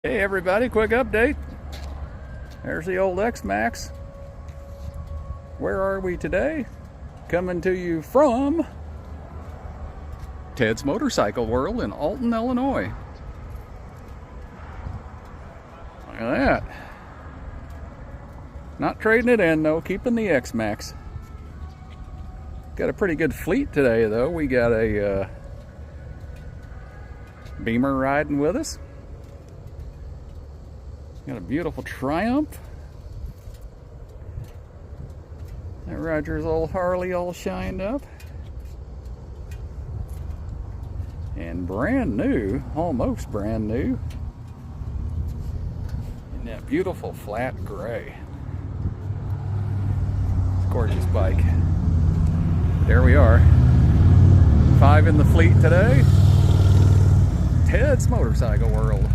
Hey everybody, quick update. There's the old Xmax. Where are we today? Coming to you from Ted's Motorcycle World in Alton, Illinois. Look at that. Not trading it in though, keeping the Xmax. Got a pretty good fleet today though. We got a Beamer riding with us. Got a beautiful Triumph. That Roger's old Harley all shined up. And brand new, almost brand new. And that beautiful flat gray. It's a gorgeous bike. There we are. 5 in the fleet today. Ted's Motorcycle World.